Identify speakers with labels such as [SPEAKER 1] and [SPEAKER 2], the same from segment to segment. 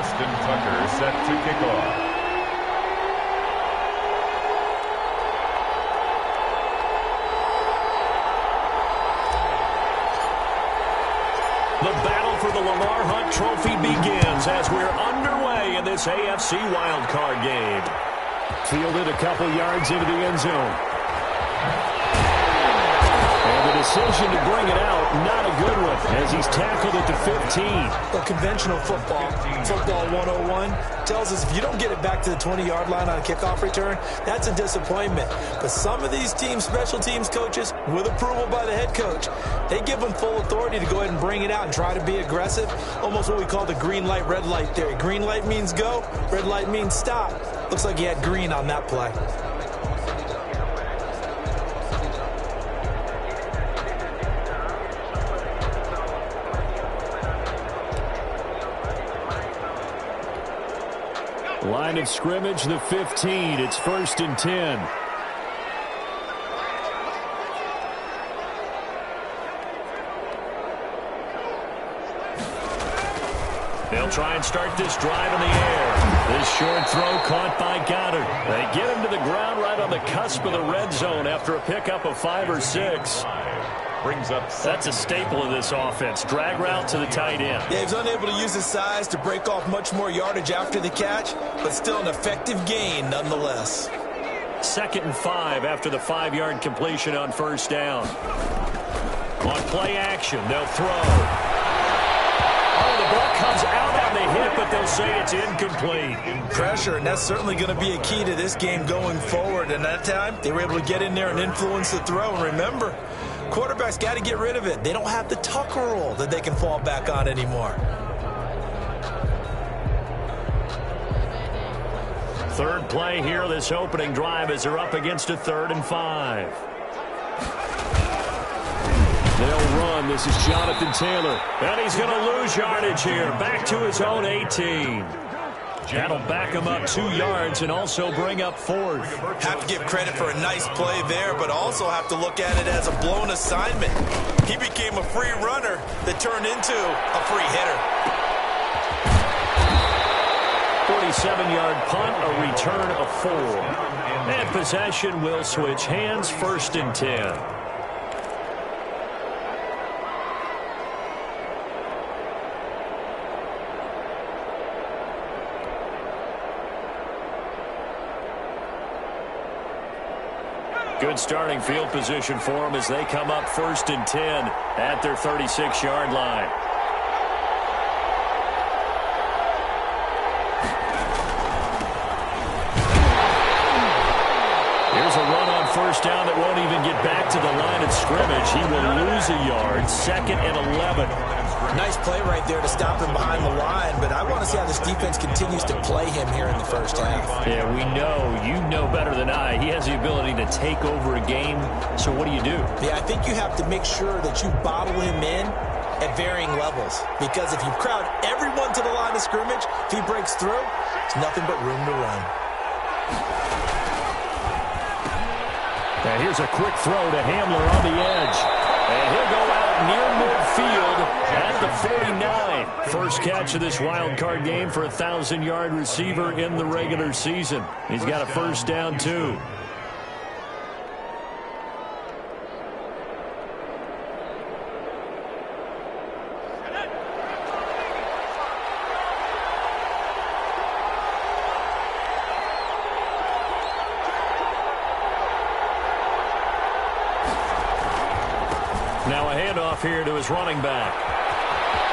[SPEAKER 1] Justin Tucker set to kick off.
[SPEAKER 2] The battle for the Lamar Hunt Trophy begins as we're underway in this AFC wildcard game. Fielded a couple yards into the end zone. And the decision to bring it out, not a good one, as he's tackled at the 15.
[SPEAKER 3] Well, conventional football 101, tells us if you don't get it back to the 20-yard line on a kickoff return, that's a disappointment. But some of these teams, special teams coaches, with approval by the head coach, they give them full authority to go ahead and bring it out and try to be aggressive, almost what we call the green light, red light theory. Green light means go, red light means stop. Looks like he had green on that play.
[SPEAKER 2] Line of scrimmage, the 15. It's 1st and 10. They'll try and start this drive in the air. This short throw caught by Goddard. They get him to the ground right on the cusp of the red zone after a pickup of 5 or 6.
[SPEAKER 1] Brings up.
[SPEAKER 2] That's a staple of this offense. Drag route to the tight end.
[SPEAKER 3] Yeah, he was unable to use his size to break off much more yardage after the catch, but still an effective gain nonetheless.
[SPEAKER 2] 2nd and 5 after the 5-yard completion on 1st down. On play action, they'll throw. Oh, the ball comes out on the hit, but they'll say it's incomplete.
[SPEAKER 3] Pressure, and that's certainly going to be a key to this game going forward. And that time, they were able to get in there and influence the throw. And remember, quarterbacks got to get rid of it. They don't have the Tucker rule that they can fall back on anymore.
[SPEAKER 2] 3rd play here, this opening drive, as they're up against a 3rd and 5. They'll run. This is Jonathan Taylor. And he's going to lose yardage here. Back to his own 18. That'll back him up 2 yards and also bring up 4th.
[SPEAKER 3] Have to give credit for a nice play there, but also have to look at it as a blown assignment. He became a free runner that turned into a free hitter.
[SPEAKER 2] 47-yard punt, a return of 4. And possession will switch hands, 1st and 10. Good starting field position for them as they come up 1st and 10 at their 36-yard line. Here's a run on 1st down that won't even get back to the line of scrimmage. He will lose a yard. 2nd and 11.
[SPEAKER 3] Nice play right there to stop him behind the line, but I want to see how this defense continues to play him here in the 1st half.
[SPEAKER 2] Yeah, we know. You know better than I. He has the ability to take over a game, so what do you do?
[SPEAKER 3] Yeah, I think you have to make sure that you bottle him in at varying levels, because if you crowd everyone to the line of scrimmage, if he breaks through, it's nothing but room to run.
[SPEAKER 2] Now here's a quick throw to Hamler on the edge. And he'll go out near midfield at the 49. First catch of this wild card game for a 1,000-yard receiver in the regular season. He's got a 1st down, too. Now a handoff here to his running back.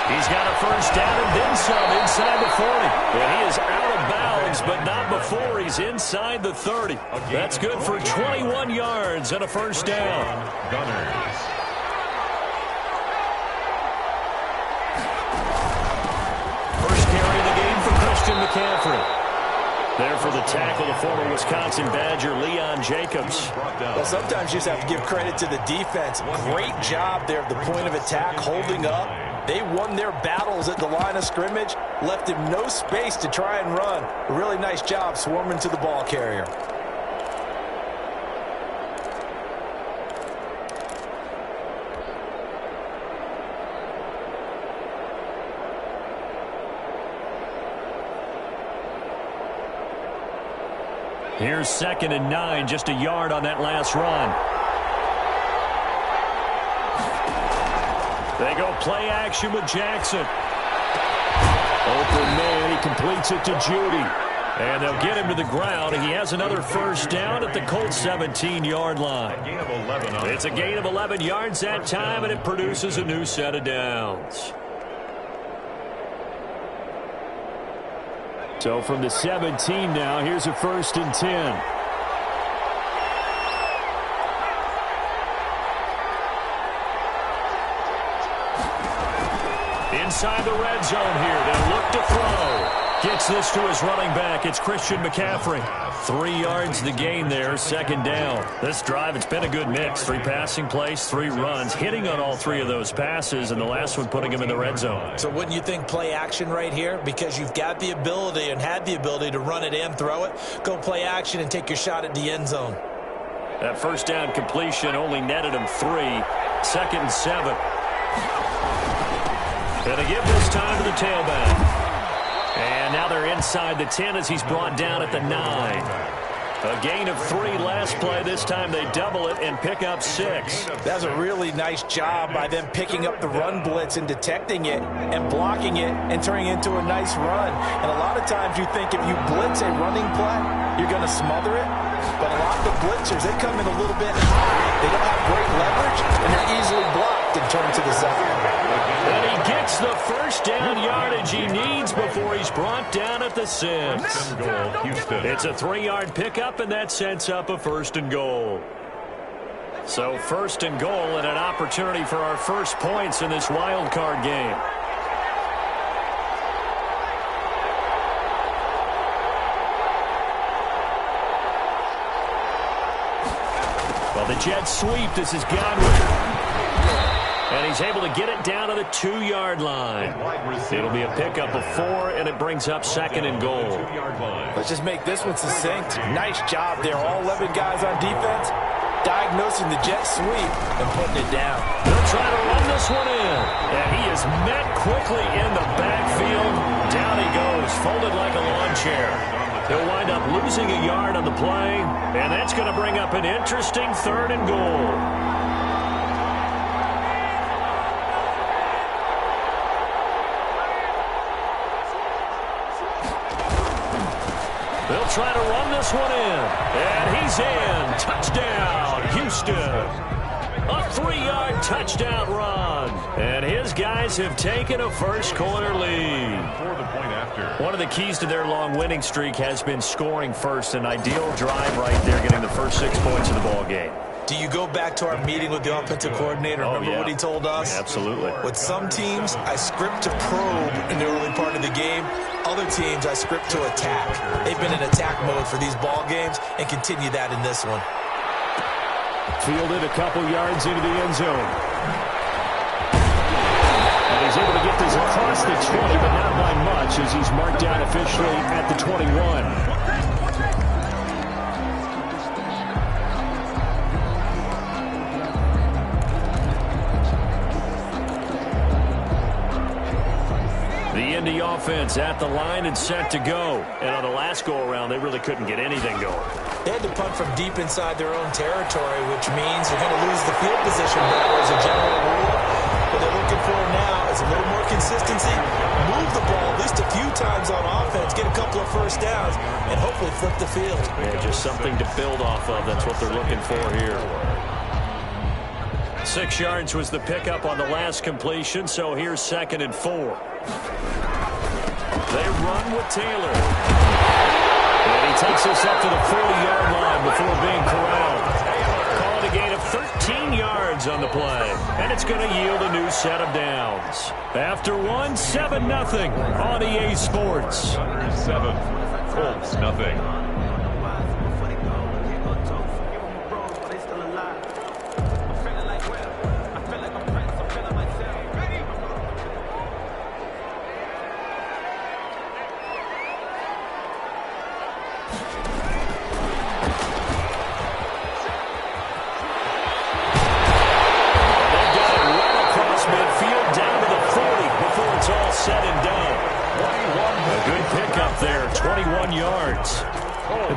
[SPEAKER 2] He's got a 1st down and then some inside the 40. And he is out of bounds, but not before he's inside the 30. That's good for 21 yards and a 1st down.
[SPEAKER 1] Gunners.
[SPEAKER 2] First carry of the game for Christian McCaffrey. There for the tackle, the former Wisconsin Badger, Leon Jacobs.
[SPEAKER 3] Well, sometimes you just have to give credit to the defense. Great job there at the point of attack, holding up. They won their battles at the line of scrimmage, left him no space to try and run. A really nice job swarming to the ball carrier.
[SPEAKER 2] Here's 2nd and 9, just a yard on that last run. They go play action with Jackson. Open man, he completes it to Judy. And they'll get him to the ground. He has another first down at the Colts 17-yard line. It's a gain of 11 yards that time, and it produces a new set of downs. So from the 17 now, here's a 1st and 10. Inside the red zone here. They'll look to throw. Gets this to his running back. It's Christian McCaffrey. 3 yards the gain there, 2nd down. This drive, it's been a good mix. 3 passing plays, 3 runs, hitting on all 3 of those passes, and the last one putting him in the red zone.
[SPEAKER 3] So wouldn't you think play action right here? Because you've got the ability and had the ability to run it and throw it. Go play action and take your shot at the end zone.
[SPEAKER 2] That first down completion only netted him 3. 2nd and 7. And they give this time to the tailback. And now they're inside the 10 as he's brought down at the 9. A gain of 3 last play. This time they double it and pick up 6.
[SPEAKER 3] That's a really nice job by them picking up the run blitz and detecting it and blocking it and turning it into a nice run. And a lot of times you think if you blitz a running play, you're going to smother it. But a lot of the blitzers, they come in a little bit high. They don't have great leverage, and they're easily blocked and turned to the side.
[SPEAKER 2] And he gets the first down yardage he needs before he's brought down at the 6. It's a 3-yard pickup, and that sets up a 1st and goal. So 1st and goal and an opportunity for our first points in this wild card game. Well, the Jets sweep. This is Godwin. And he's able to get it down to the 2-yard line. It'll be a pickup of 4, and it brings up 2nd and goal.
[SPEAKER 3] Let's just make this one succinct. Nice job there. All 11 guys on defense diagnosing the jet sweep and putting it down.
[SPEAKER 2] They'll try to run this one in. And he is met quickly in the backfield. Down he goes, folded like a lawn chair. He'll wind up losing a yard on the play, and that's going to bring up an interesting 3rd and goal. They'll try to run this one in. And he's in. Touchdown, Houston. A 3-yard touchdown run. And his guys have taken a first-quarter lead. One of the keys to their long winning streak has been scoring first. An ideal drive right there, getting the first 6 points of the ball game.
[SPEAKER 3] Do you go back to our meeting with the offensive coordinator? Remember what he told us?
[SPEAKER 2] Absolutely.
[SPEAKER 3] With some teams, I script to probe in the early part of the game. Other teams, I script to attack. They've been in attack mode for these ball games and continue that in this one.
[SPEAKER 2] Fielded a couple yards into the end zone. And he's able to get this across the 20, but not by much as he's marked down officially at the 21. The Indy offense at the line and set to go. And on the last go-around, they really couldn't get anything going.
[SPEAKER 3] They had to punt from deep inside their own territory, which means they're going to lose the field position battle as a general rule. What they're looking for now is a little more consistency, move the ball at least a few times on offense, get a couple of first downs, and hopefully flip the field.
[SPEAKER 2] Yeah, just something to build off of. That's what they're looking for here. 6 yards was the pickup on the last completion, so here's 2nd and 4. They run with Taylor. And he takes us up to the 40-yard line before being corralled. Called a gain of 13 yards on the play. And it's going to yield a new set of downs. After one, 7-0 on EA Sports.
[SPEAKER 1] 7, Colts nothing.
[SPEAKER 2] Said and done. A good pickup there, 21 yards.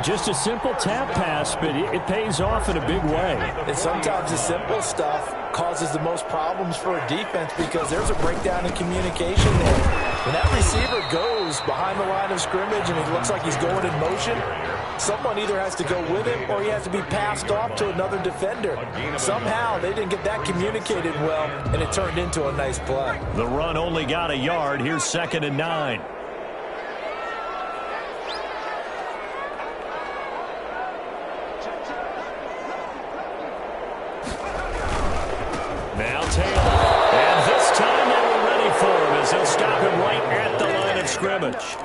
[SPEAKER 2] Just a simple tap pass, but it pays off in a big way.
[SPEAKER 3] And sometimes the simple stuff causes the most problems for a defense because there's a breakdown in communication there. When that receiver goes behind the line of scrimmage and it looks like he's going in motion, someone either has to go with him or he has to be passed off to another defender. Somehow they didn't get that communicated well, and it turned into a nice play.
[SPEAKER 2] The run only got a yard. Here's 2nd and 9. Now Taylor. And this time they were ready for him as they'll stop him right at the line of scrimmage.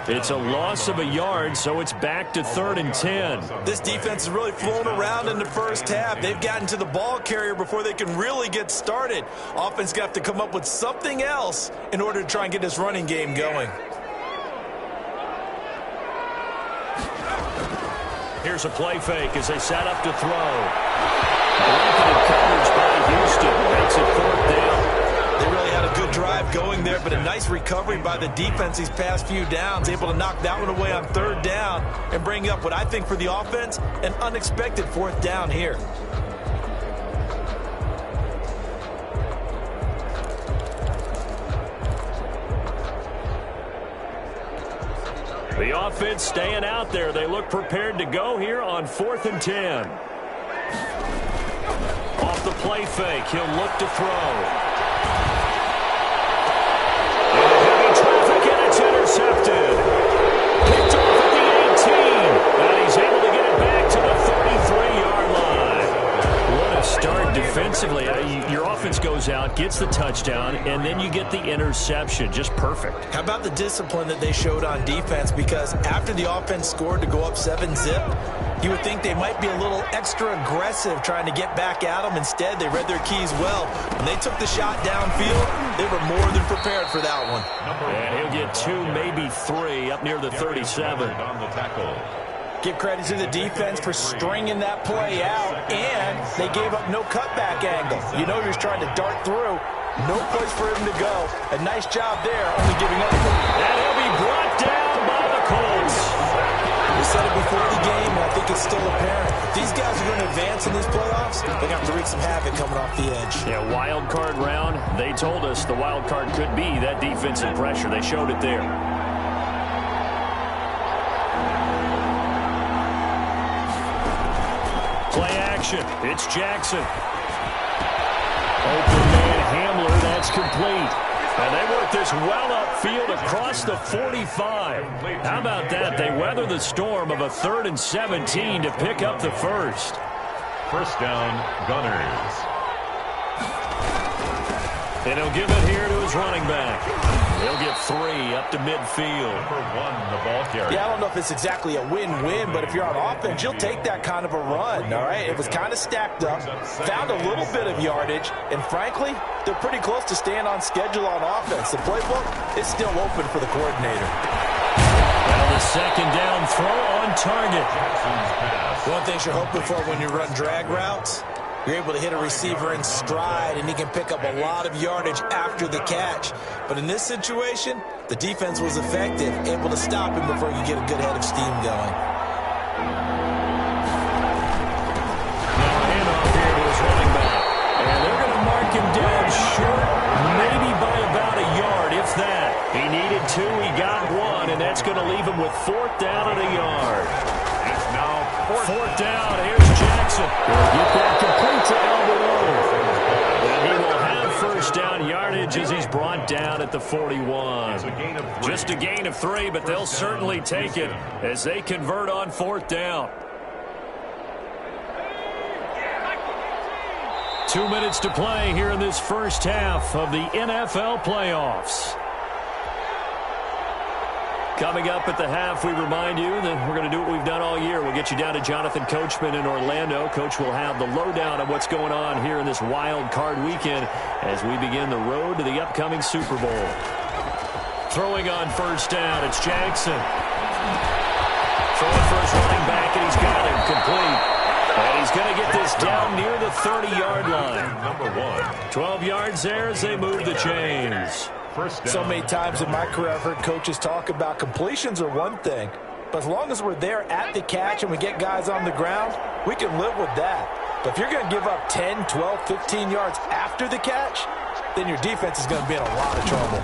[SPEAKER 2] It's a loss of a yard, so it's back to 3rd and 10.
[SPEAKER 3] This defense is really flown around in the first half. They've gotten to the ball carrier before they can really get started. Offense got to come up with something else in order to try and get this running game going.
[SPEAKER 2] Here's a play fake as they set up to throw. Blanketed coverage by Houston. Makes it 4th down.
[SPEAKER 3] They really had a good drive going there, but a nice recovery by the defense these past few downs. Able to knock that one away on 3rd down and bring up what I think for the offense, an unexpected 4th down here.
[SPEAKER 2] The offense staying out there. They look prepared to go here on 4th and 10. Off the play fake, he'll look to throw. Into heavy traffic, and it's intercepted. Picked off at the 18, and he's able to get it back to the 33-yard line. What a start defensively. Your offense goes out, gets the touchdown, and then you get the interception. Just perfect.
[SPEAKER 3] How about the discipline that they showed on defense? Because after the offense scored to go up 7-zip, you would think they might be a little extra aggressive trying to get back at them. Instead, they read their keys well. When they took the shot downfield, they were more than prepared for that one.
[SPEAKER 2] And he'll get 2, maybe 3, up near the 37.
[SPEAKER 3] Give credit to the defense for stringing that play out, and they gave up no cutback angle. You know you're trying to dart through. No place for him to go. A nice job there, only giving up.
[SPEAKER 2] And he'll be brought down by the Colts.
[SPEAKER 3] We said it before the game, and I think it's still apparent. If these guys are going to advance in these playoffs, they're going to have to wreak some havoc coming off the edge.
[SPEAKER 2] Yeah, wild card round. They told us the wild card could be that defensive pressure. They showed it there. Play action. It's Jackson. Open man Hamler. That's complete. And they work this well upfield across the 45. How about that? They weather the storm of a 3rd and 17 to pick up the first.
[SPEAKER 1] 1st down, Gunners.
[SPEAKER 2] And he'll give it here to his running back. He'll get 3 up to midfield.
[SPEAKER 1] Number 1, the ball carrier.
[SPEAKER 3] Yeah, I don't know if it's exactly a win-win, but if you're on offense, you'll take that kind of a run, all right? It was kind of stacked up, found a little bit of yardage, and frankly, they're pretty close to staying on schedule on offense. The playbook is still open for the coordinator.
[SPEAKER 2] Now the 2nd down throw on target.
[SPEAKER 3] One thing you're hoping for when you run drag routes, you're able to hit a receiver in stride, and he can pick up a lot of yardage after the catch. But in this situation, the defense was effective, able to stop him before he could get a good head of steam going.
[SPEAKER 2] Now handoff here to his running back. And they're going to mark him down short, maybe by about a yard, if that. He needed 2, he got 1, and that's going to leave him with 4th down and a yard.
[SPEAKER 1] It's now
[SPEAKER 2] 4th down, here's Jackson. He'll get that complete to Alvarado. And he will have 1st down yardage as he's brought down at the 41. Just a gain of 3, but they'll certainly take it as they convert on 4th down. 2 minutes to play here in this first half of the NFL playoffs. Coming up at the half, we remind you that we're going to do what we've done all year. We'll get you down to Jonathan Coachman in Orlando. Coach will have the lowdown of what's going on here in this wild card weekend as we begin the road to the upcoming Super Bowl. Throwing on 1st down, it's Jackson. Throwing for his running back, and he's got him complete. And he's going to get this down near the 30-yard line.
[SPEAKER 1] Number 1.
[SPEAKER 2] 12 yards there as they move the chains.
[SPEAKER 3] So many times in my career I've heard coaches talk about completions are one thing, But as long as we're there at the catch and we get guys on the ground, we can live with that. But if you're going to give up 10, 12, 15 yards after the catch, then your defense is going to be in a lot of trouble.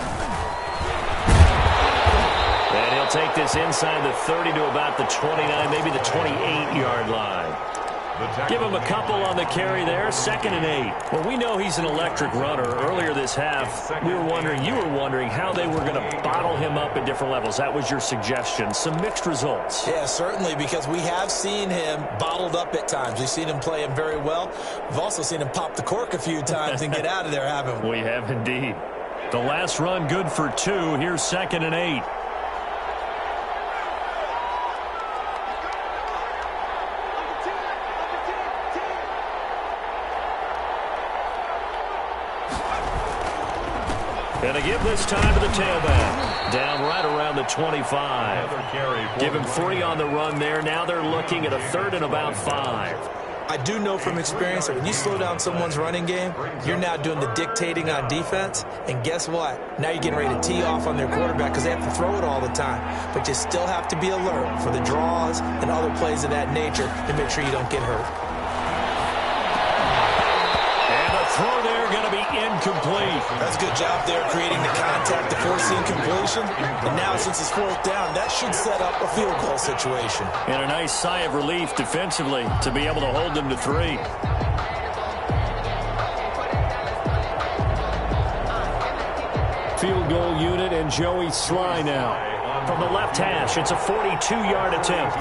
[SPEAKER 2] And he'll take this inside the 30 to about the 29, maybe the 28-yard line. Give him a couple on the carry there, 2nd and 8. Well, we know he's an electric runner. Earlier this half, you were wondering how they were going to bottle him up at different levels. That was your suggestion. Some mixed results.
[SPEAKER 3] Yeah, certainly, because we have seen him bottled up at times. We've seen him play him very well. We've also seen him pop the cork a few times and get out of there, haven't we?
[SPEAKER 2] We have indeed. The last run good for 2. Here's 2nd and 8. And a give this time to the tailback. Down right around the 25. Give him 3 on the run there. Now they're looking at a 3rd and about 5.
[SPEAKER 3] I do know from experience that when you slow down someone's running game, you're now doing the dictating on defense. And guess what? Now you're getting ready to tee off on their quarterback because they have to throw it all the time. But you still have to be alert for the draws and other plays of that nature to make sure you don't get hurt.
[SPEAKER 2] Throw there going to be incomplete.
[SPEAKER 3] That's a good job there creating the contact to force the incompletion. And now since it's 4th down, that should set up a field goal situation.
[SPEAKER 2] And a nice sigh of relief defensively to be able to hold them to 3. Field goal unit and Joey Sly now. From the left hash, it's a 42-yard attempt.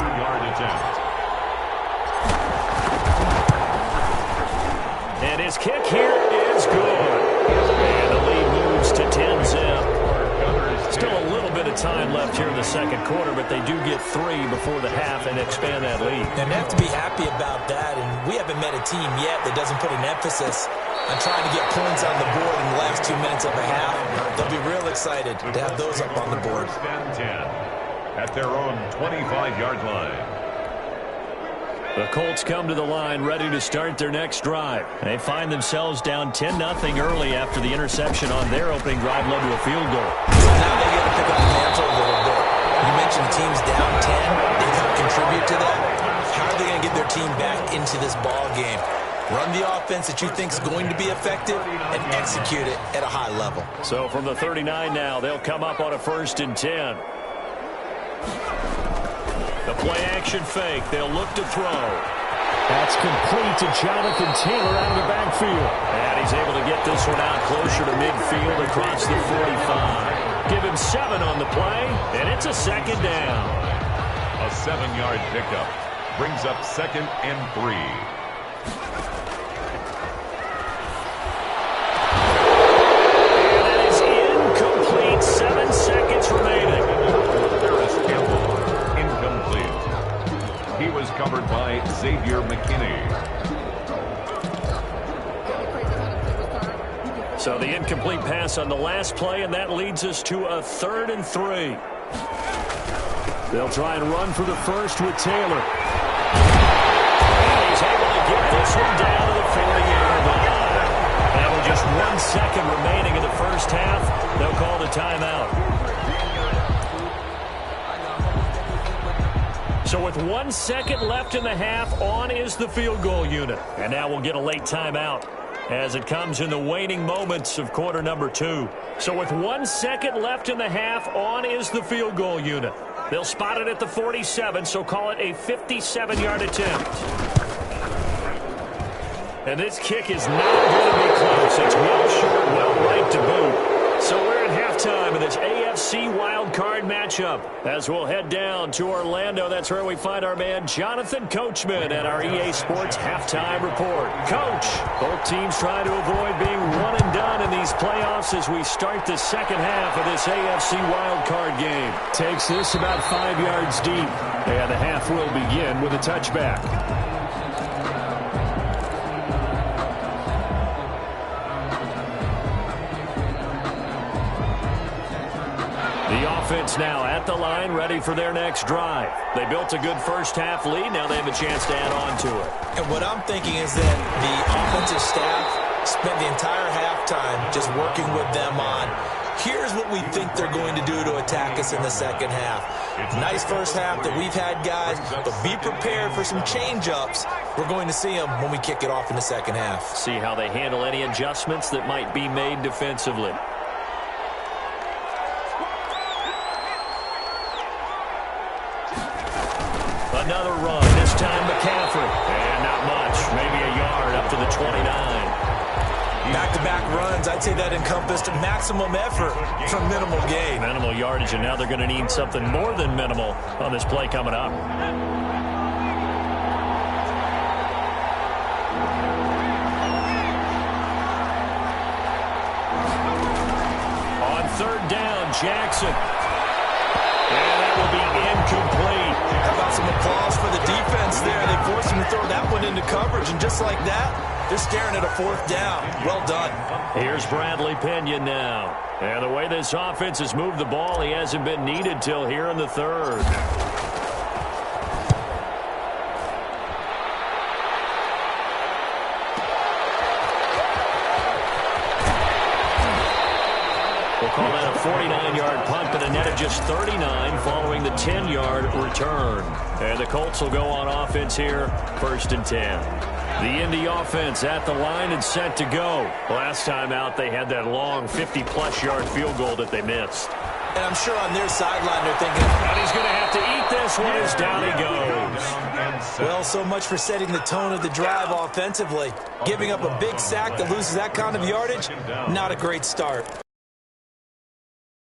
[SPEAKER 2] And his kick here is good. And the lead moves to 10-zip. Still a little bit of time left here in the 2nd quarter, but they do get 3 before the half and expand that lead.
[SPEAKER 3] And they have to be happy about that. And we haven't met a team yet that doesn't put an emphasis on trying to get points on the board in the last 2 minutes of a half. They'll be real excited to have those up on the board.
[SPEAKER 1] At their own 25-yard line.
[SPEAKER 2] The Colts come to the line ready to start their next drive. They find themselves down 10-0 early after the interception on their opening drive led to a field goal.
[SPEAKER 3] So now they get to pick up the mantle a little bit. You mentioned the team's down 10. They help contribute to that. How are they going to get their team back into this ball game? Run the offense that you think is going to be effective and execute it at a high level.
[SPEAKER 2] So from the 39 now, they'll come up on a 1st and 10. The play-action fake. They'll look to throw. That's complete to Jonathan Taylor out of the backfield. And he's able to get this one out closer to midfield across the 45. Give him 7 on the play, and it's a 2nd down.
[SPEAKER 1] A 7-yard pickup brings up 2nd and 3. And
[SPEAKER 2] that is incomplete. 7 seconds remaining.
[SPEAKER 1] He was covered by Xavier McKinney.
[SPEAKER 2] So the incomplete pass on the last play, and that leads us to a 3rd and 3. They'll try and run for the 1st with Taylor. And he's able to get this one down to the 40-yard line. And with just 1 second remaining in the 1st half, they'll call the timeout. So with 1 second left in the half, on is the field goal unit. And now we'll get a late timeout as it comes in the waning moments of quarter number 2. So with 1 second left in the half, on is the field goal unit. They'll spot it at the 47, so call it a 57-yard attempt. And this kick is not going to be close. It's well short, well right to boot. So we're at halftime of this AFC wildcard matchup. As we'll head down to Orlando, that's where we find our man Jonathan Coachman at our EA Sports Halftime Report. Coach, both teams trying to avoid being one and done in these playoffs as we start the 2nd half of this AFC wildcard game. Takes this about 5 yards deep. And the half will begin with a touchback. The offense now at the line, ready for their next drive. They built a good 1st half lead. Now they have a chance to add on to it.
[SPEAKER 3] And what I'm thinking is that the offensive staff spent the entire halftime just working with them on Here's what we think they're going to do to attack us in the second half. Nice first half that we've had, guys, but be prepared for some change-ups. We're going to see them when we kick it off in the second half.
[SPEAKER 2] See how they handle any adjustments that might be made defensively. Another run, this time McCaffrey. And not much, maybe a yard up to the 29.
[SPEAKER 3] Back-to-back runs, I'd say that encompassed maximum effort from minimal gain.
[SPEAKER 2] Minimal yardage, and now they're going to need something more than minimal on this play coming up. On third down, Jackson. And that will be incomplete.
[SPEAKER 3] How about some applause for the defense there? They forced him to throw that one into coverage, and just like that, they're staring at a fourth down. Well done.
[SPEAKER 2] Here's Bradley Pinion now. And the way this offense has moved the ball, he hasn't been needed till here in the third. We'll call that a 49-yard punt, but a net of just 39 following the 10-yard return. And the Colts will go on offense here, 1st and 10. The Indy offense at the line and set to go. Last time out, they had that long 50-plus yard field goal that they missed.
[SPEAKER 3] And I'm sure on their sideline they're thinking,
[SPEAKER 2] and he's going to have to eat this one as down he goes.
[SPEAKER 3] Well, so much for setting the tone of the drive offensively. Giving up a big sack that loses that kind of yardage, not a great start.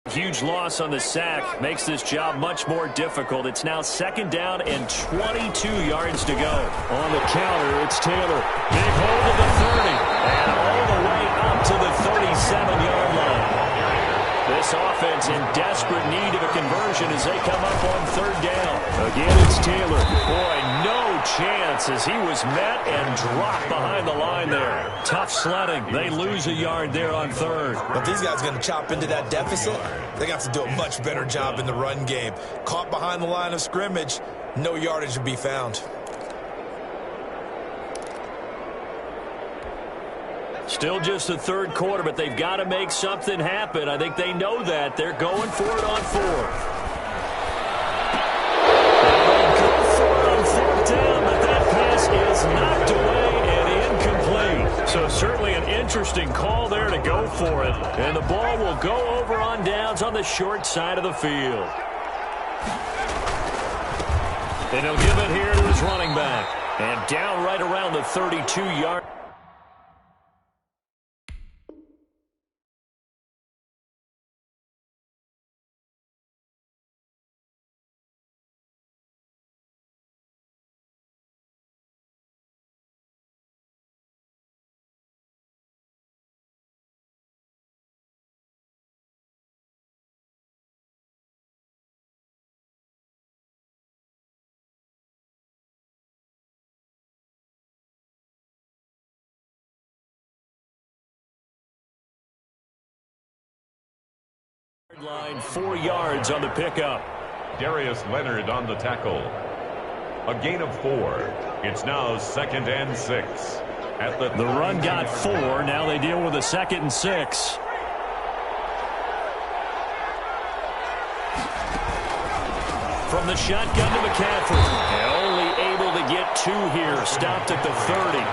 [SPEAKER 2] Huge loss on the sack makes this job much more difficult. It's now 2nd down and 22 yards to go. On the counter, it's Taylor. Big hold of the 30. And all the way up to the 37-yard line. This offense in desperate need of a conversion as they come up on 3rd down. Again, it's Taylor. Boy, no chance as he was met and dropped behind the line there. Tough sledding. They lose a yard there on 3rd.
[SPEAKER 3] But these guys are going to chop into that deficit. They got to do a much better job in the run game. Caught behind the line of scrimmage, no yardage to be found.
[SPEAKER 2] Still just the 3rd quarter, but they've got to make something happen. I think they know that. They're going for it on 4th. Down, but that pass is knocked away and incomplete. So certainly an interesting call there to go for it. And the ball will go over on downs on the short side of the field. And he'll give it here to his running back. And down right around the 32-yard. Line 4 yards on the pickup.
[SPEAKER 1] Darius Leonard on the tackle. A gain of 4. It's now 2nd and 6. At the
[SPEAKER 2] run got 4. Now they deal with a 2nd and 6. From the shotgun to McCaffrey. And only able to get 2 here. Stopped at the 30.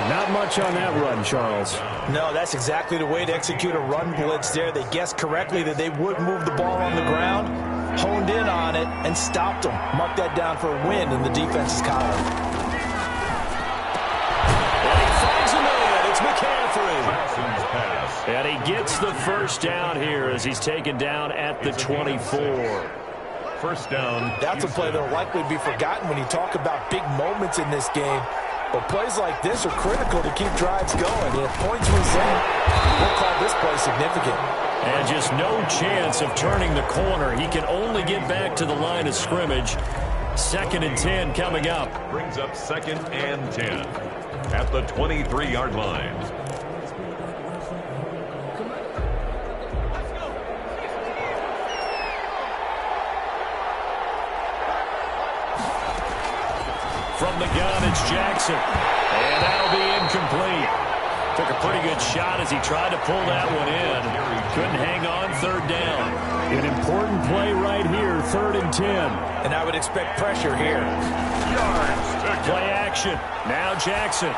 [SPEAKER 4] Not much on that run, Charles.
[SPEAKER 3] No, that's exactly the way to execute a run blitz there. They guessed correctly that they would move the ball on the ground, honed in on it, and stopped them. Mark that down for a win in the defense's column.
[SPEAKER 2] And he finds a man. It's McCaffrey. And he gets the 1st down here as he's taken down at the 24.
[SPEAKER 1] 1st down.
[SPEAKER 3] That's a play that will likely be forgotten when you talk about big moments in this game. But plays like this are critical to keep drives going. If points result, we'll call this play significant.
[SPEAKER 2] And just no chance of turning the corner. He can only get back to the line of scrimmage. 2nd and 10 coming up.
[SPEAKER 1] Brings up 2nd and 10 at the 23-yard line. From the gun, it's Jackson. And that'll be incomplete.
[SPEAKER 2] Took a pretty good shot as he tried to pull that one in. Couldn't hang on, third down.
[SPEAKER 4] An important play right here, 3rd and 10.
[SPEAKER 3] And I would expect pressure here.
[SPEAKER 2] Play action. Now Jackson.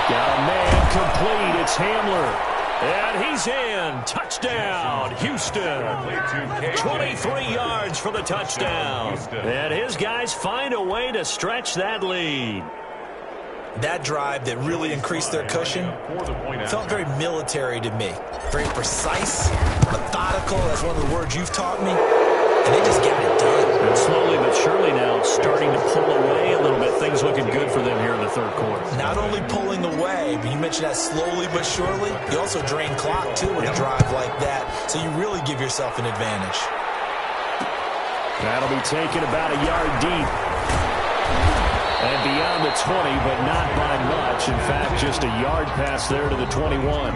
[SPEAKER 2] Got a man complete. It's Hamler. And he's in. Touchdown, Houston. 23 yards for the touchdown. And his guys find a way to stretch that lead.
[SPEAKER 3] That drive that really increased their cushion felt very military to me. Very precise, methodical. That's one of the words you've taught me. And they just got it done.
[SPEAKER 2] And slowly but surely now starting to pull away a little bit. Things looking good for them here in the third quarter.
[SPEAKER 3] Not only pulling away, but you mentioned that slowly but surely. You also drain clock, too, with a drive like that. So you really give yourself an advantage.
[SPEAKER 4] That'll be taken about a yard deep. And beyond the 20, but not by much. In fact, just a yard pass there to the 21.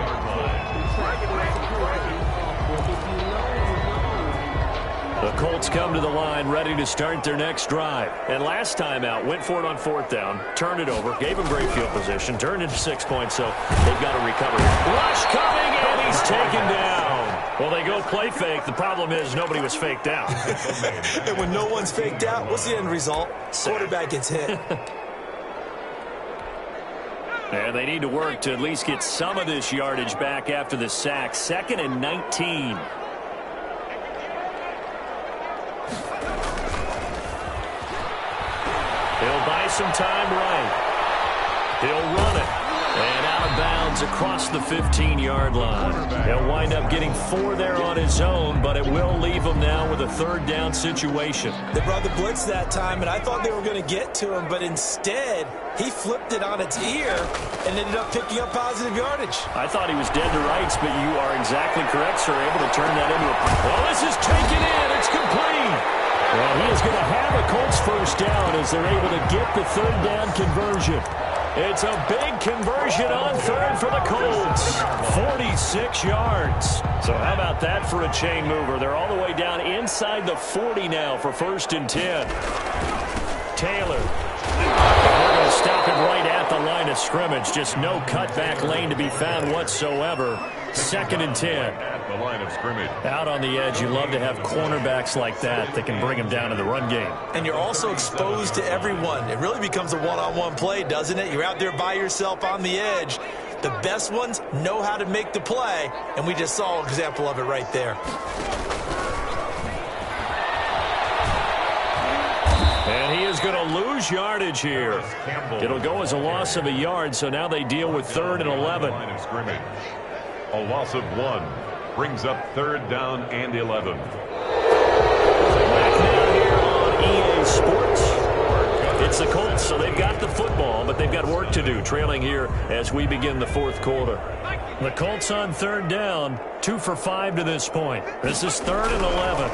[SPEAKER 2] The Colts come to the line ready to start their next drive. And last time out, went for it on 4th down, turned it over, gave them great field position, turned into 6 points, so they've got to recover. Rush coming, and he's taken down. Well, they go play fake. The problem is nobody was faked out.
[SPEAKER 3] And when no one's faked out, what's the end result? Quarterback gets hit.
[SPEAKER 2] And they need to work to at least get some of this yardage back after the sack. 2nd and 19. He'll buy some time right. He'll run it. And out of bounds across the 15-yard line. He'll wind up getting 4 there on his own, but it will leave him now with a 3rd down situation.
[SPEAKER 3] They brought the blitz that time, and I thought they were going to get to him, but instead, he flipped it on its ear and ended up picking up positive yardage.
[SPEAKER 2] I thought he was dead to rights, but you are exactly correct, sir. Able to turn that into a... Well, this is taken in. It's complete.
[SPEAKER 4] Well, he is going to have a Colts 1st down as they're able to get the 3rd down conversion.
[SPEAKER 2] It's a big conversion on 3rd for the Colts. 46 yards. So how about that for a chain mover? They're all the way down inside the 40 now for 1st and 10. Taylor. We're going to stop it right at the line of scrimmage. Just no cutback lane to be found whatsoever. 2nd and 10.
[SPEAKER 1] At the line of scrimmage.
[SPEAKER 2] Out on the edge, you love to have cornerbacks like that can bring them down in the run game.
[SPEAKER 3] And you're also exposed to everyone. It really becomes a one-on-one play, doesn't it? You're out there by yourself on the edge. The best ones know how to make the play, and we just saw an example of it right there.
[SPEAKER 2] And he is going to lose yardage here. It'll go as a loss of a yard, so now they deal with 3rd and 11.
[SPEAKER 1] Line of scrimmage. A loss of 1 brings up 3rd down and 11.
[SPEAKER 2] Back now here on EA Sports. It's the Colts, so they've got the football, but they've got work to do, trailing here as we begin the 4th quarter. The Colts on 3rd down, 2 for 5 to this point. This is 3rd and 11.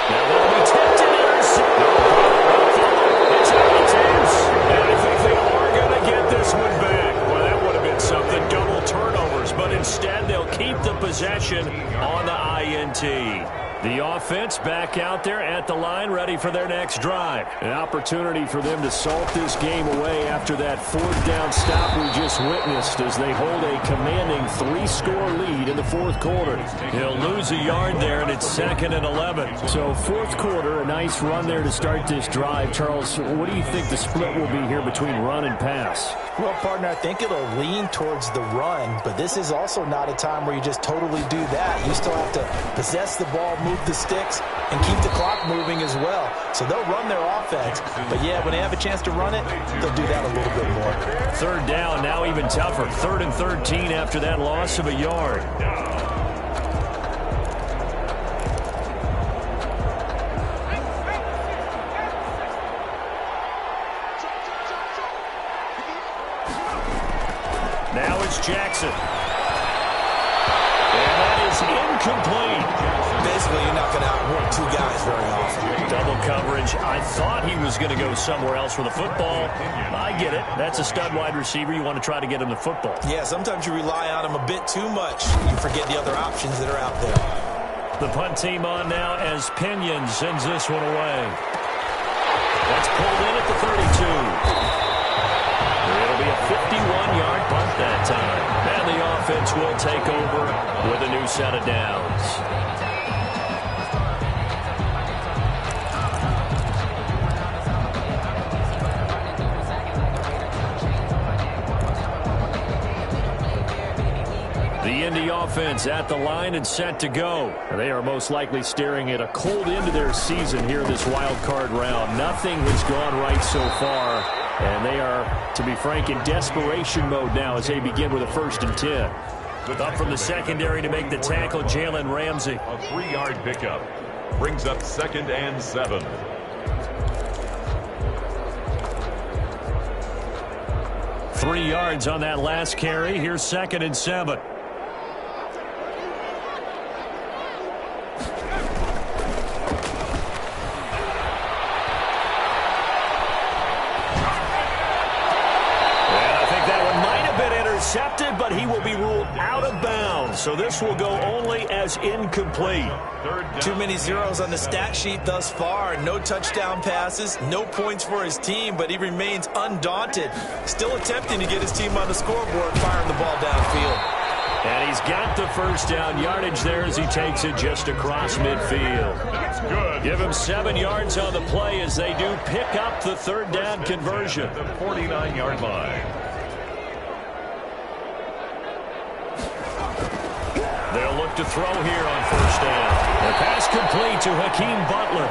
[SPEAKER 2] Now they'll be tempted It's out of bounds. And I think they are going to get this one back. Well, that would have been something, double turnovers, but instead they'll keep the possession on the INT. The offense back out there at the line, ready for their next drive.
[SPEAKER 4] An opportunity for them to salt this game away after that 4th down stop we just witnessed as they hold a commanding 3-score lead in the 4th quarter.
[SPEAKER 2] He'll lose a yard there, and it's 2nd and 11.
[SPEAKER 4] So 4th quarter, a nice run there to start this drive. Charles, what do you think the split will be here between run and pass?
[SPEAKER 3] Well, partner, I think it'll lean towards the run, but this is also not a time where you just totally do that. You still have to possess the ball, move the sticks, and keep the clock moving as well. So they'll run their offense, but yeah, when they have a chance to run it, they'll do that a little bit more.
[SPEAKER 2] 3rd down, now even tougher. 3rd and 13 after that loss of a yard. Now it's Jackson. And that is incomplete.
[SPEAKER 3] Basically, you're not going to outwork 2 guys very often.
[SPEAKER 2] Double coverage. I thought he was going to go somewhere else with the football. I get it. That's a stud wide receiver. You want to try to get him the football.
[SPEAKER 3] Yeah, sometimes you rely on him a bit too much. You forget the other options that are out there.
[SPEAKER 2] The punt team on now as Pinion sends this one away. That's pulled in at the 32. 51-yard punt that time. And the offense will take over with a new set of downs. The Indy offense at the line and set to go. They are most likely staring at a cold end to their season here this wild card round. Nothing has gone right so far, and they are, to be frank, in desperation mode now as they begin with a 1st and 10.
[SPEAKER 1] Up from the secondary to make the tackle, Jalen Ramsey. A 3-yard pickup brings up 2nd and 7.
[SPEAKER 2] Three yards on that last carry. Here's 2nd and 7. Intercepted, but he will be ruled out of bounds. So this will go only as incomplete.
[SPEAKER 3] Too many zeros on the stat sheet thus far. No touchdown passes, no points for his team, but he remains undaunted. Still attempting to get his team on the scoreboard, firing the ball downfield.
[SPEAKER 2] And he's got the first down yardage there as he takes it just across midfield.
[SPEAKER 1] That's good.
[SPEAKER 2] Give him 7 yards on the play as they do pick up the 3rd down conversion.
[SPEAKER 1] The 49-yard line.
[SPEAKER 2] They'll look to throw here on 1st down. The pass complete to Hakeem Butler.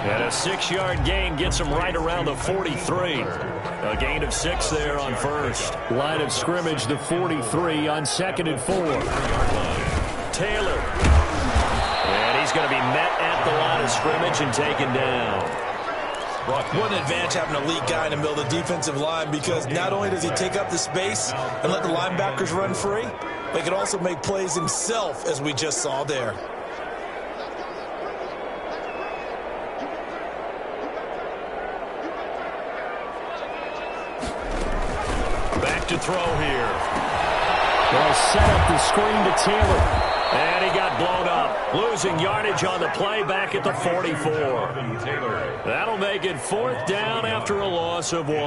[SPEAKER 2] And a 6-yard gain gets him right around the 43. A gain of 6 there on 1st.
[SPEAKER 4] Line of scrimmage, the 43 on 2nd and 4.
[SPEAKER 2] Taylor. And he's going to be met at the line of scrimmage and taken down.
[SPEAKER 3] What an advantage having a elite guy in the middle of the defensive line, because not only does he take up the space and let the linebackers run free, but he can also make plays himself, as we just saw there.
[SPEAKER 2] Back to throw here.
[SPEAKER 4] They'll set up the screen to Taylor.
[SPEAKER 2] And he got blown up. Losing yardage on the play back at the 44. That'll make it 4th down after a loss of 1.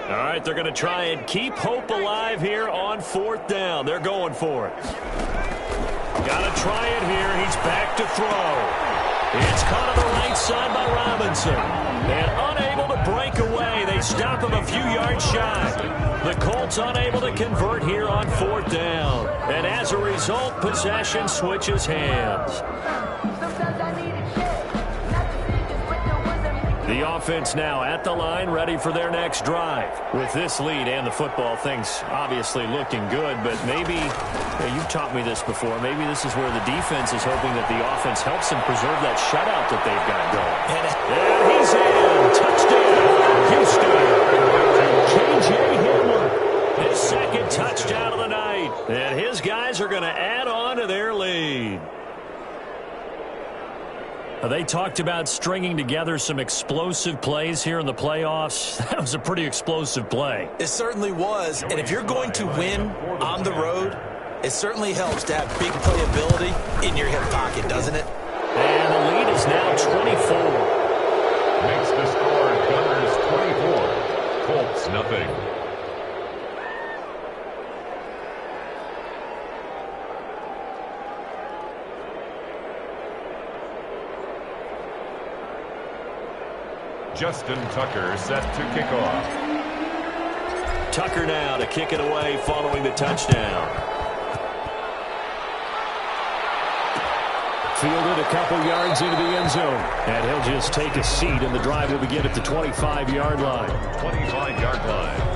[SPEAKER 2] All right, they're going to try and keep hope alive here on 4th down. They're going for it. Got to try it here. He's back to throw. It's caught on the right side by Robinson. And unable to break away. They stop him a few yards shy. The Colts unable to convert here on 4th down. And as a result, possession switches hands. The offense now at the line, ready for their next drive. With this lead and the football, things obviously looking good, but maybe, you've taught me this before, maybe this is where the defense is hoping that the offense helps them preserve that shutout that they've got going. And he's in. Touchdown, Houston. K.J. Hamler, his 2nd touchdown of the night. And his guys are going to add on to their lead. They talked about stringing together some explosive plays here in the playoffs. That was a pretty explosive play.
[SPEAKER 3] It certainly was. And if you're going to win on the road, it certainly helps to have big playability in your hip pocket, doesn't it?
[SPEAKER 2] And the lead is now 24.
[SPEAKER 1] Makes the score Gunners 24. Colts nothing. Justin Tucker set to kick off.
[SPEAKER 2] Tucker now to kick it away following the touchdown.
[SPEAKER 4] Fielded a couple yards into the end zone. And he'll just take a seat, and the drive will begin at the 25-yard line.
[SPEAKER 1] 25-yard line.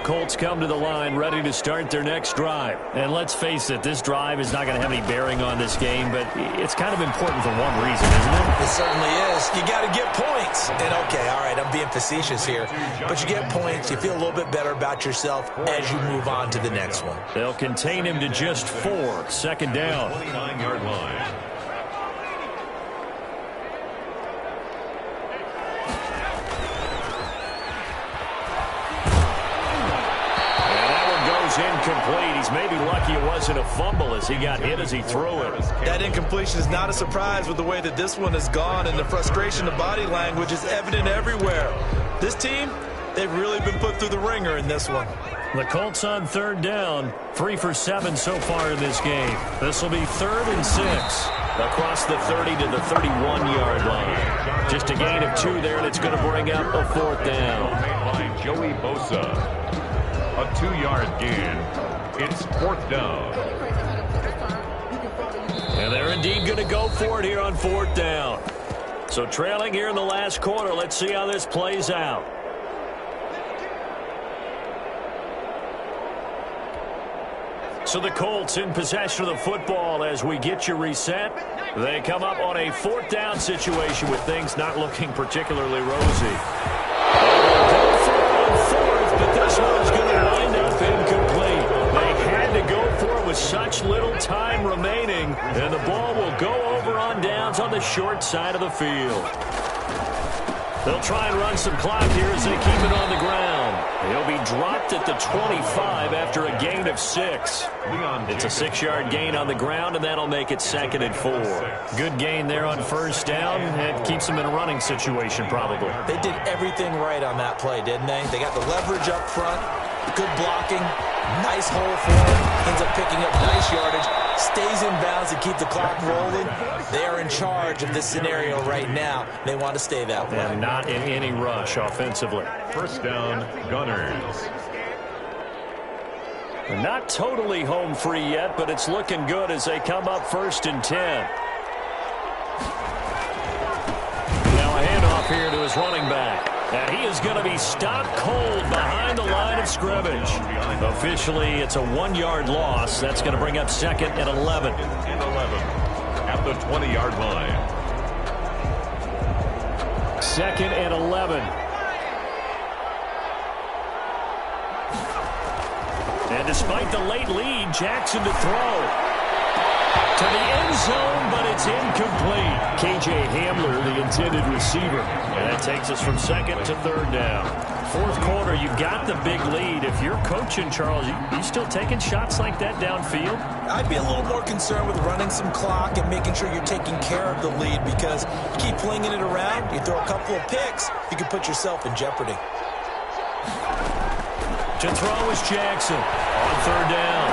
[SPEAKER 2] Colts come to the line ready to start their next drive.
[SPEAKER 4] And let's face it, this drive is not going to have any bearing on this game, but it's kind of important for one reason, isn't it?
[SPEAKER 3] It certainly is. You got to get points. And okay, all right, I'm being facetious here, but you get points, you feel a little bit better about yourself as you move on to the next one.
[SPEAKER 2] They'll contain him to just 4. Second down.
[SPEAKER 1] 29-yard line.
[SPEAKER 2] Incomplete. He's maybe lucky it wasn't a fumble as he got hit as he threw it.
[SPEAKER 3] That incompletion is not a surprise with the way that this one has gone, and the frustration of body language is evident everywhere. This team, they've really been put through the ringer in this one.
[SPEAKER 2] The Colts on third down, 3 for 7 so far in this game. This will be 3rd and 6 across the 30 to the 31-yard line. Just a gain of 2 there, and it's going to bring up a 4th down.
[SPEAKER 1] By Joey Bosa. A 2-yard gain. It's 4th down.
[SPEAKER 2] And they're indeed going to go for it here on 4th down. So trailing here in the last quarter. Let's see how this plays out. So the Colts in possession of the football as we get you reset. They come up on a 4th down situation with things not looking particularly rosy. But this one's going to wind up incomplete. They had to go for it with such little time remaining, and the ball will go over on downs on the short side of the field. They'll try and run some clock here as they keep it on the ground. He'll be dropped at the 25 after a gain of 6. It's a 6-yard gain on the ground, and that'll make it 2nd and 4. Good gain there on 1st down. It keeps them in a running situation probably.
[SPEAKER 3] They did everything right on that play, didn't they? They got the leverage up front, good blocking, nice hole for him, ends up picking up nice yardage, stays in bounds to keep the clock rolling. They are in charge of this scenario right now. They want to stay that way.
[SPEAKER 2] And not in any rush offensively.
[SPEAKER 1] 1st down, Gunners.
[SPEAKER 2] They're not totally home free yet, but it's looking good as they come up 1st and 10. Now a handoff here to his running back. And he is going to be stopped cold behind the line of scrimmage. Officially, it's a 1-yard loss. That's going to bring up 2nd and 11.
[SPEAKER 1] At the 20-yard line.
[SPEAKER 2] 2nd and 11. And despite the late lead, Jackson to throw. To the end zone, but it's incomplete. K.J. Hamler, the intended receiver. And that takes us from 2nd to 3rd down. 4th quarter, you've got the big lead. If you're coaching, Charles, you still taking shots like that downfield?
[SPEAKER 3] I'd be a little more concerned with running some clock and making sure you're taking care of the lead, because you keep flinging it around, you throw a couple of picks, you can put yourself in jeopardy.
[SPEAKER 2] To throw is Jackson on 3rd down.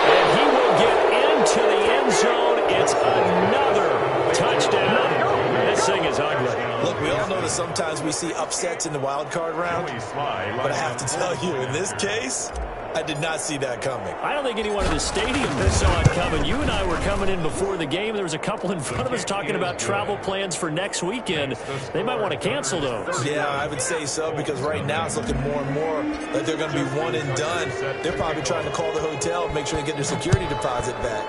[SPEAKER 2] And he will get into the end zone. It's another touchdown. This thing is ugly.
[SPEAKER 3] Look, we all know that sometimes we see upsets in the wild card round, but I have to tell you, in this case, I did not see that coming.
[SPEAKER 2] I don't think anyone in the stadium saw it coming. You and I were coming in before the game. There was a couple in front of us talking about travel plans for next weekend. They might want to cancel those.
[SPEAKER 3] Yeah, I would say so, because right now it's looking more and more like they're going to be one and done. They're probably trying to call the hotel and make sure they get their security deposit back.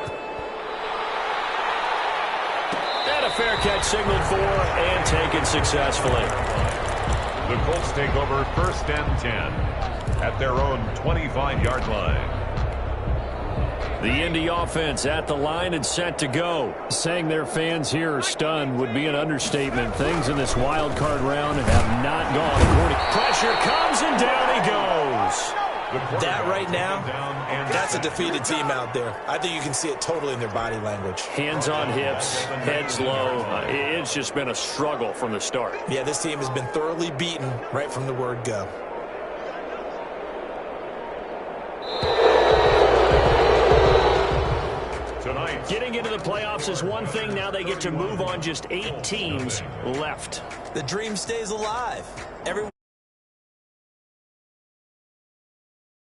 [SPEAKER 2] And a fair catch signaled for and taken successfully.
[SPEAKER 1] The Colts take over 1st and 10. At their own 25-yard line.
[SPEAKER 2] The Indy offense at the line and set to go.
[SPEAKER 4] Saying their fans here are stunned would be an understatement. Things in this wild card round have not gone according.
[SPEAKER 2] Pressure comes and down he goes.
[SPEAKER 3] That right now, that's a defeated team out there. I think you can see it totally in their body language.
[SPEAKER 2] Hands on hips, heads low. It's just been a struggle from the start.
[SPEAKER 3] Yeah, this team has been thoroughly beaten right from the word go.
[SPEAKER 2] Getting into the playoffs is one thing. Now they get to move on. Just 8 teams left.
[SPEAKER 3] The dream stays alive.